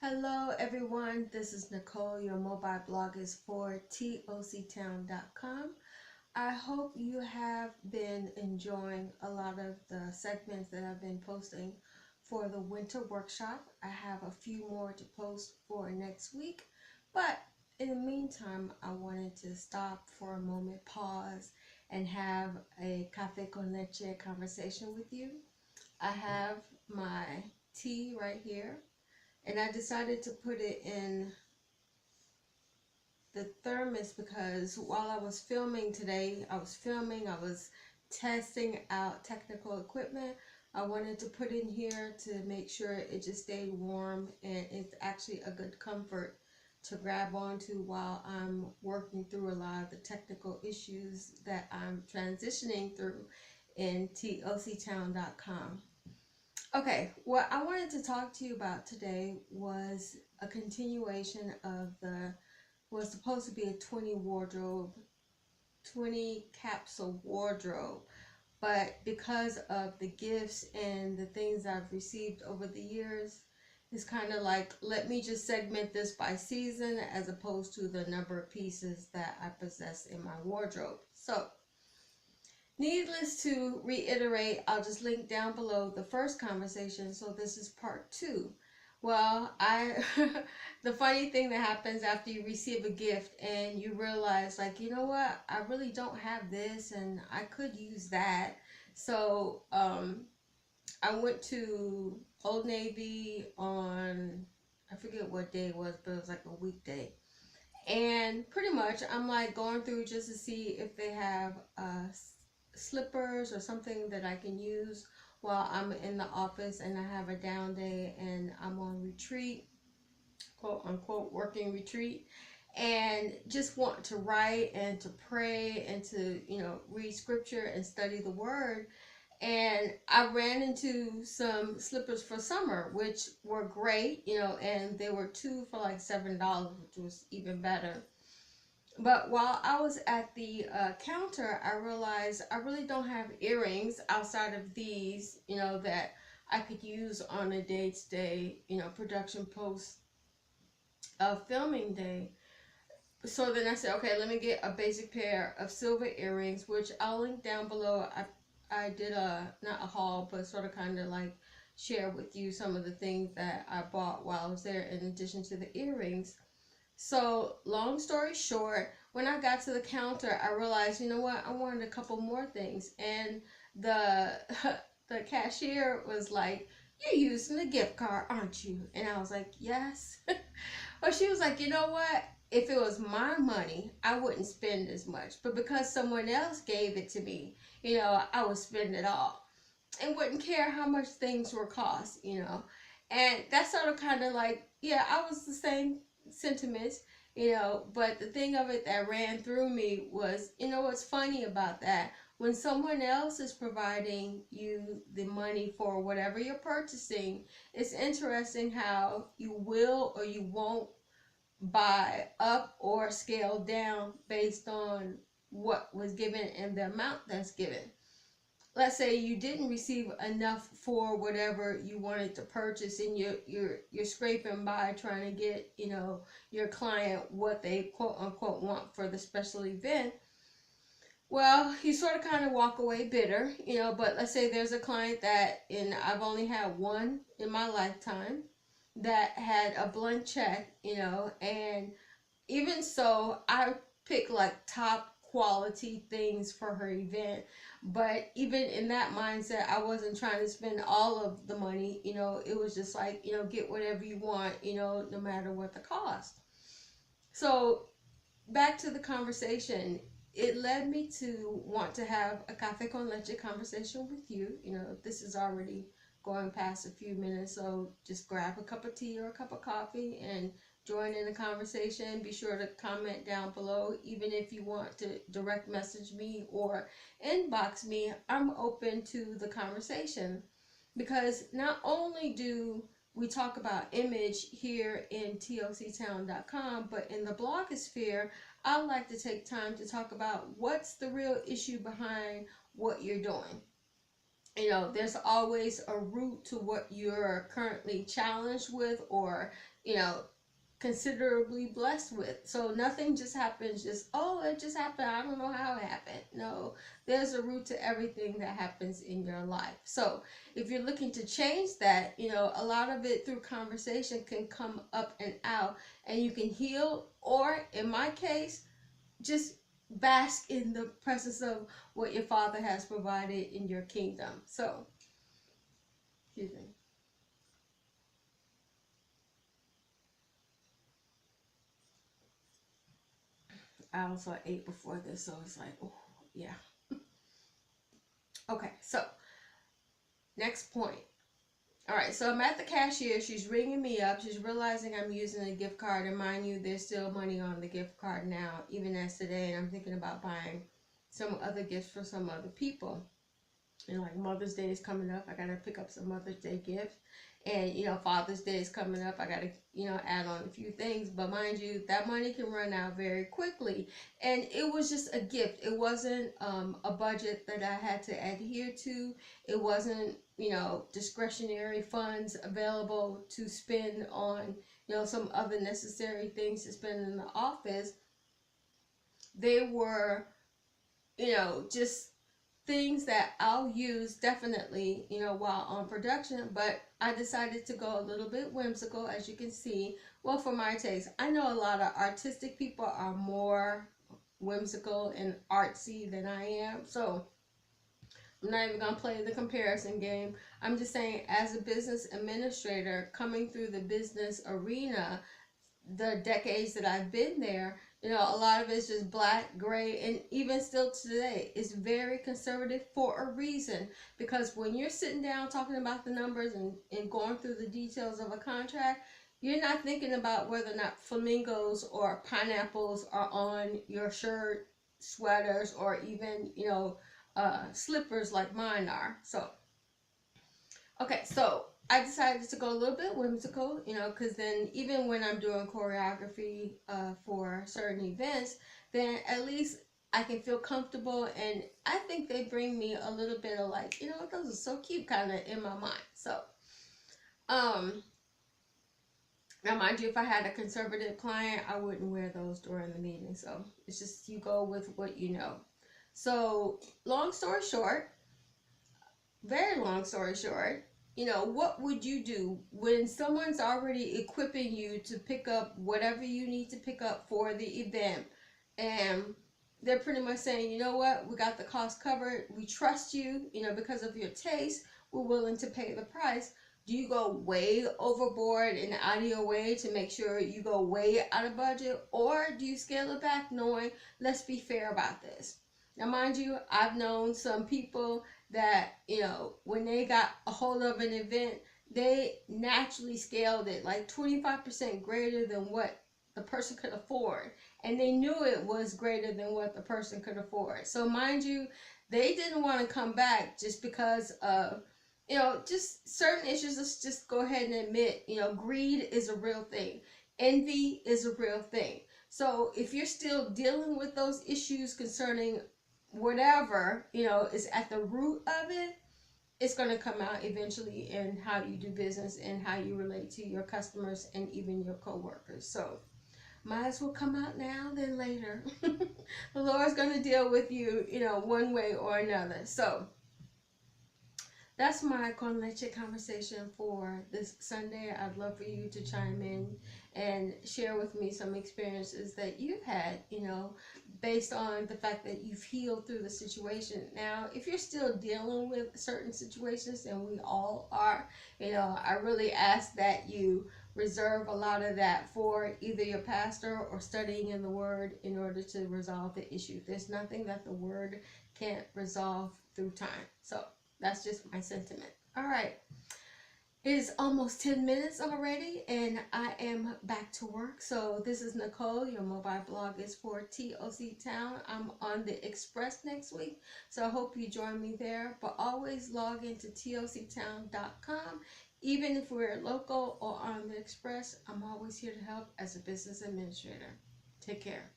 Hello everyone, this is Nicole. Your mobile blog is for TOCtown.com. I hope you have been enjoying a lot of the segments that I've been posting for the winter workshop. I have a few more to post for next week, but in the meantime, I wanted to stop for a moment, pause, and have a cafe con leche conversation with you. I have my tea right here, and I decided to put it in the thermos because while I was filming today, I was testing out technical equipment. I wanted to put in here to make sure it just stayed warm, and it's actually a good comfort to grab onto while I'm working through a lot of the technical issues that I'm transitioning through in TOCtown.com. Okay, what I wanted to talk to you about today was a continuation of was supposed to be a 20 capsule wardrobe, but because of the gifts and the things I've received over the years, it's kind of like, let me just segment this by season as opposed to the number of pieces that I possess in my wardrobe. So, needless to reiterate, I'll just link down below the first conversation. So this is part 2. Well, the funny thing that happens after you receive a gift and you realize, like, you know what, I really don't have this and I could use that. So I went to Old Navy on, I forget what day it was, but it was like a weekday. And pretty much I'm like going through just to see if they have slippers or something that I can use while I'm in the office and I have a down day and I'm on retreat, quote unquote working retreat, and just want to write and to pray and to, read scripture and study the word. And I ran into some slippers for summer, which were great, and they were two for like $7, which was even better. But while I was at the counter, I realized I really don't have earrings outside of these, that I could use on a day-to-day, production post filming day. So then I said, okay, let me get a basic pair of silver earrings, which I'll link down below. I did not a haul, but sort of kind of like share with you some of the things that I bought while I was there in addition to the earrings. So long story short, when I got to the counter, I realized, you know what, I wanted a couple more things. And the the cashier was like, you're using the gift card, aren't you? And I was like, yes. But she was like, you know what? If it was my money, I wouldn't spend as much. But because someone else gave it to me, I would spend it all and wouldn't care how much things were cost. And that's sort of kind of like, yeah, I was the same sentiments, but the thing of it that ran through me was, what's funny about that? When someone else is providing you the money for whatever you're purchasing, it's interesting how you will or you won't buy up or scale down based on what was given and the amount that's given. Let's say you didn't receive enough for whatever you wanted to purchase, and you're scraping by trying to get your client what they quote unquote want for the special event. Well, you sort of kind of walk away bitter, but let's say there's a client and I've only had one in my lifetime that had a blank check, and even so, I picked like top quality things for her event. But even in that mindset, I wasn't trying to spend all of the money. It was just like, get whatever you want, no matter what the cost. So back to the conversation, it led me to want to have a cafe con leche conversation with you. This is already going past a few minutes, so just grab a cup of tea or a cup of coffee and join in the conversation. Be sure to comment down below. Even if you want to direct message me or inbox me, I'm open to the conversation, because not only do we talk about image here in TOCtown.com, but in the blogosphere, I like to take time to talk about what's the real issue behind what you're doing. there's always a root to what you're currently challenged with, or, you know, considerably blessed with. So nothing just happens, just, oh, it just happened, I don't know how it happened. No, there's a root to everything that happens in your life. So if you're looking to change that, a lot of it through conversation can come up and out, and you can heal, or in my case, just bask in the presence of what your Father has provided in your kingdom. So, excuse me. I also ate before this, so it's like, oh, yeah. Okay, so next point. All right, so I'm at the cashier. She's ringing me up. She's realizing I'm using a gift card, and mind you, there's still money on the gift card now, even as today. And I'm thinking about buying some other gifts for some other people. Like Mother's Day is coming up. I gotta pick up some Mother's Day gifts. And Father's Day is coming up. I gotta add on a few things. But mind you, that money can run out very quickly. And it was just a gift. It wasn't a budget that I had to adhere to. It wasn't discretionary funds available to spend on some other necessary things to spend in the office. They were just things that I'll use definitely, while on production, but I decided to go a little bit whimsical, as you can see. Well, for my taste, I know a lot of artistic people are more whimsical and artsy than I am, so I'm not even gonna play the comparison game. I'm just saying, as a business administrator coming through the business arena, the decades that I've been there, a lot of it's just black, gray, and even still today, it's very conservative for a reason. Because when you're sitting down talking about the numbers and going through the details of a contract, you're not thinking about whether or not flamingos or pineapples are on your shirt, sweaters, or even, slippers like mine are. So, okay, so I decided to go a little bit whimsical, because then even when I'm doing choreography for certain events, then at least I can feel comfortable, and I think they bring me a little bit of like, those are so cute kind of in my mind. So, now mind you, if I had a conservative client, I wouldn't wear those during the meeting. So it's just, you go with what you know. So long story short, very long story short, what would you do when someone's already equipping you to pick up whatever you need to pick up for the event, and they're pretty much saying, you know what, we got the cost covered, we trust you, because of your taste, we're willing to pay the price. Do you go way overboard and out of your way to make sure you go way out of budget, or do you scale it back knowing, let's be fair about this? Now mind you, I've known some people that, when they got a hold of an event, they naturally scaled it like 25% greater than what the person could afford. And they knew it was greater than what the person could afford. So mind you, they didn't want to come back just because of, just certain issues. Let's just go ahead and admit, greed is a real thing. Envy is a real thing. So if you're still dealing with those issues concerning whatever is at the root of it, it's going to come out eventually in how you do business and how you relate to your customers and even your co-workers. So might as well come out now than later. The Lord's going to deal with you, one way or another. So that's my con leche conversation for this Sunday. I'd love for you to chime in and share with me some experiences that you've had, based on the fact that you've healed through the situation. Now, if you're still dealing with certain situations, and we all are, I really ask that you reserve a lot of that for either your pastor or studying in the Word in order to resolve the issue. There's nothing that the Word can't resolve through time. So that's just my sentiment. All right. It is almost 10 minutes already, and I am back to work. So this is Nicole. Your mobile blog is for TOC Town. I'm on the Express next week, so I hope you join me there. But always log into toctown.com. Even if we're local or on the Express, I'm always here to help as a business administrator. Take care.